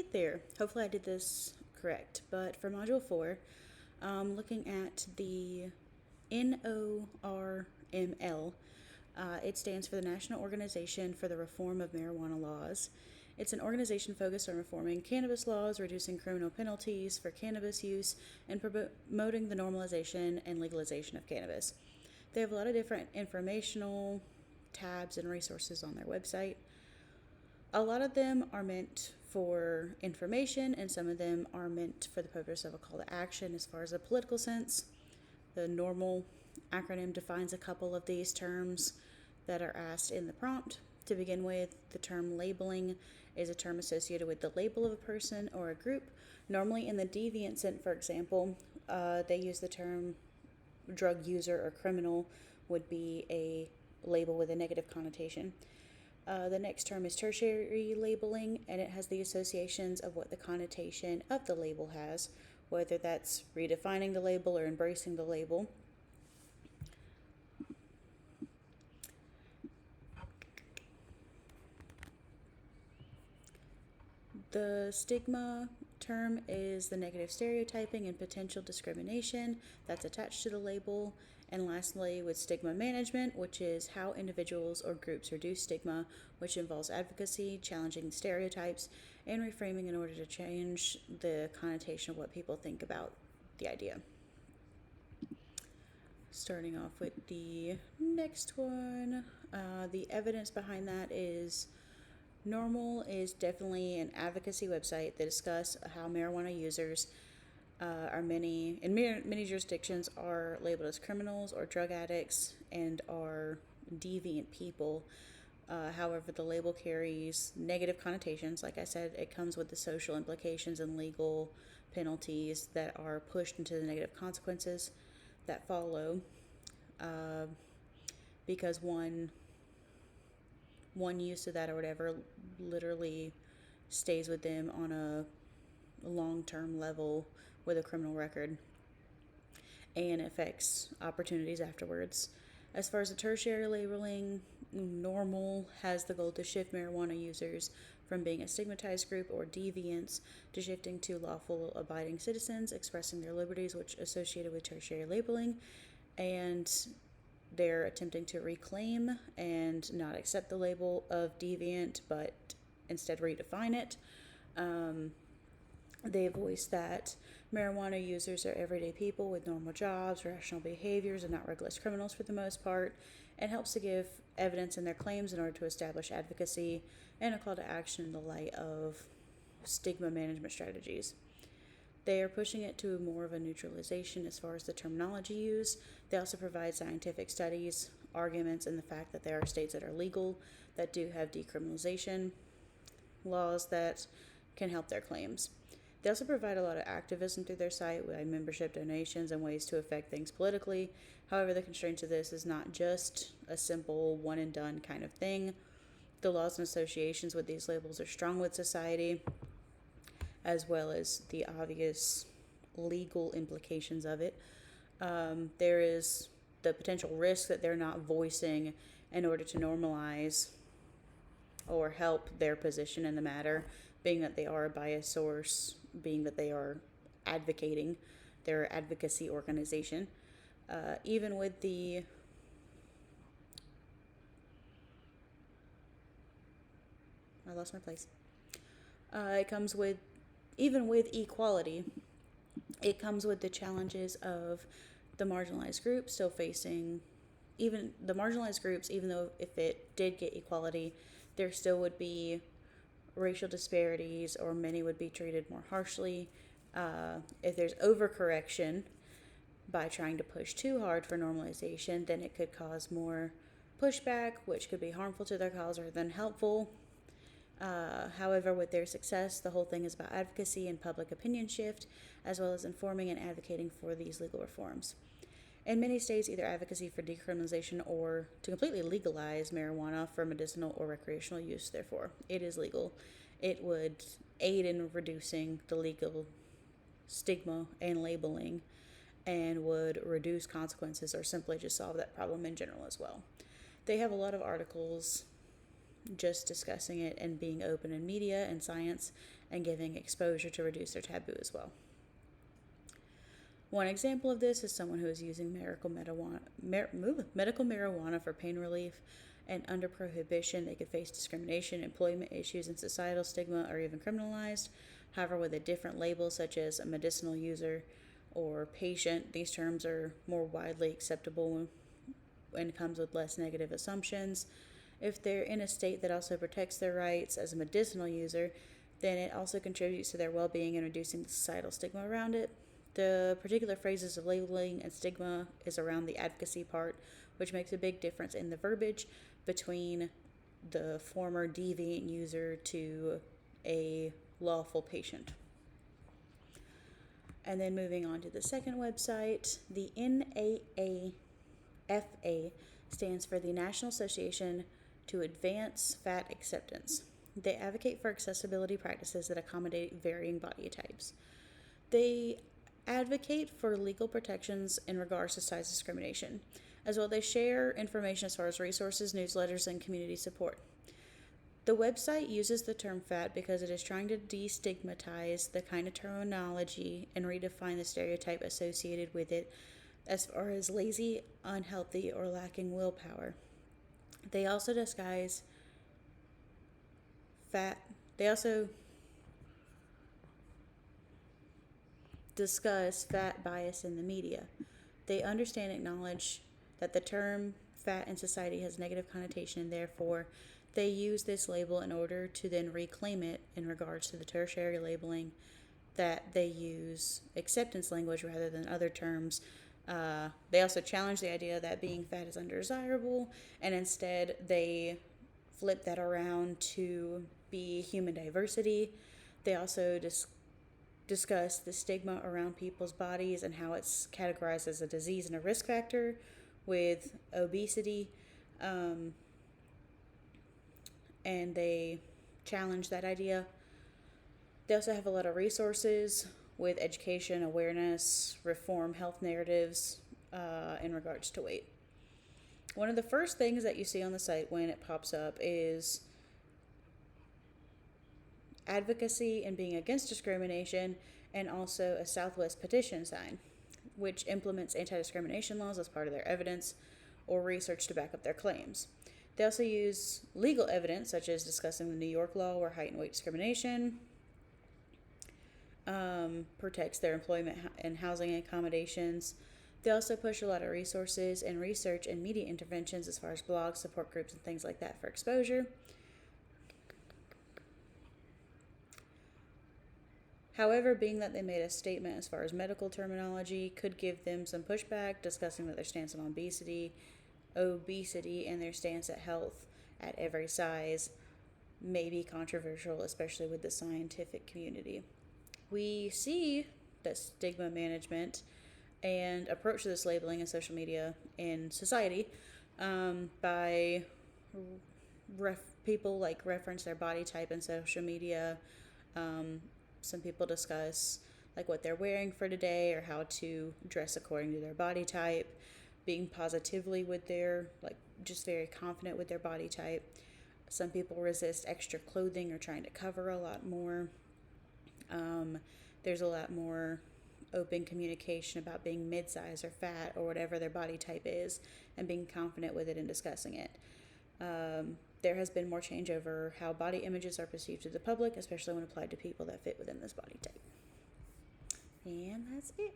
Hey there. Hopefully I did this correct. But for Module 4, looking at the NORML, it stands for the National Organization for the Reform of Marijuana Laws. It's an organization focused on reforming cannabis laws, reducing criminal penalties for cannabis use, and promoting the normalization and legalization of cannabis. They have a lot of different informational tabs and resources on their website. A lot of them are meant for information, and some of them are meant for the purpose of a call to action as far as a political sense. The normal acronym defines a couple of these terms that are asked in the prompt. To begin with, the term labeling is a term associated with the label of a person or a group. Normally, in the deviant sense, for example, they use the term drug user or criminal would be a label with a negative connotation. The next term is tertiary labeling, and it has the associations of what the connotation of the label has, whether that's redefining the label or embracing the label. The stigma term is the negative stereotyping and potential discrimination that's attached to the label. And lastly, with stigma management, which is how individuals or groups reduce stigma, which involves advocacy, challenging stereotypes, and reframing in order to change the connotation of what people think about the idea. Starting off with the next one, the evidence behind that is NORML is definitely an advocacy website that discuss how marijuana users in many jurisdictions are labeled as criminals or drug addicts and are deviant people. However, the label carries negative connotations. Like I said, it comes with the social implications and legal penalties that are pushed into the negative consequences that follow, because one use of that or whatever literally stays with them on a long-term level with a criminal record and affects opportunities afterwards. As far as the tertiary labeling, NORML has the goal to shift marijuana users from being a stigmatized group or deviants to shifting to lawful abiding citizens expressing their liberties which associated with tertiary labeling, and they're attempting to reclaim and not accept the label of deviant but instead redefine it. They voice that marijuana users are everyday people with normal jobs, rational behaviors, and not reckless criminals for the most part, and helps to give evidence in their claims in order to establish advocacy and a call to action in the light of stigma management strategies. They are pushing it to more of a neutralization as far as the terminology used. They also provide scientific studies, arguments, and the fact that there are states that are legal that do have decriminalization laws that can help their claims. They also provide a lot of activism through their site with membership donations and ways to affect things politically. However, the constraint to this is not just a simple one and done kind of thing. The laws and associations with these labels are strong with society, as well as the obvious legal implications of it. There is the potential risk that they're not voicing in order to normalize or help their position in the matter, being that they are a biased source, being that they are advocating their advocacy organization. Even with the I lost my place. It comes with, even with equality, it comes with the challenges of the marginalized groups still facing, even the marginalized groups, even though if it did get equality, there still would be racial disparities, or many would be treated more harshly. If there's overcorrection by trying to push too hard for normalization, then it could cause more pushback, which could be harmful to their cause rather than helpful. However, with their success, the whole thing is about advocacy and public opinion shift, as well as informing and advocating for these legal reforms. In many states, either advocacy for decriminalization or to completely legalize marijuana for medicinal or recreational use, therefore, it is legal. It would aid in reducing the legal stigma and labeling and would reduce consequences or simply just solve that problem in general as well. They have a lot of articles just discussing it and being open in media and science and giving exposure to reduce their taboo as well. One example of this is someone who is using medical marijuana for pain relief, and under prohibition, they could face discrimination, employment issues, and societal stigma, or even criminalized. However, with a different label, such as a medicinal user or patient, these terms are more widely acceptable and comes with less negative assumptions. If they're in a state that also protects their rights as a medicinal user, then it also contributes to their well-being and reducing the societal stigma around it. The particular phrases of labeling and stigma is around the advocacy part, which makes a big difference in the verbiage between the former deviant user to a lawful patient. And then moving on to the second website, the NAAFA stands for the National Association to Advance Fat Acceptance. They advocate for accessibility practices that accommodate varying body types. They advocate for legal protections in regards to size discrimination. As well, they share information as far as resources, newsletters, and community support. The website uses the term fat because it is trying to destigmatize the kind of terminology and redefine the stereotype associated with it as far as lazy, unhealthy, or lacking willpower. They also discuss fat bias in the media. They understand and acknowledge that the term fat in society has negative connotation, and therefore they use this label in order to then reclaim it in regards to the tertiary labeling that they use acceptance language rather than other terms. They also challenge the idea that being fat is undesirable, and instead they flip that around to be human diversity. They also discuss the stigma around people's bodies and how it's categorized as a disease and a risk factor with obesity. And they challenge that idea. They also have a lot of resources with education, awareness, reform, health narratives in regards to weight. One of the first things that you see on the site when it pops up is advocacy and being against discrimination, and also a Southwest petition sign, which implements anti-discrimination laws as part of their evidence or research to back up their claims. They also use legal evidence, such as discussing the New York law where height and weight discrimination protects their employment and housing accommodations. They also push a lot of resources and research and media interventions as far as blogs, support groups, and things like that for exposure. However, being that they made a statement as far as medical terminology could give them some pushback, discussing that their stance on obesity, and their stance at health at every size may be controversial, especially with the scientific community. We see that stigma management and approach to this labeling in social media in society by people like reference their body type in social media. Some people discuss like what they're wearing for today or how to dress according to their body type, being positively with their, like, just very confident with their body type. Some people resist extra clothing or trying to cover a lot more. There's a lot more open communication about being mid-size or fat or whatever their body type is and being confident with it and discussing it. There has been more change over how body images are perceived to the public, especially when applied to people that fit within this body type. And that's it.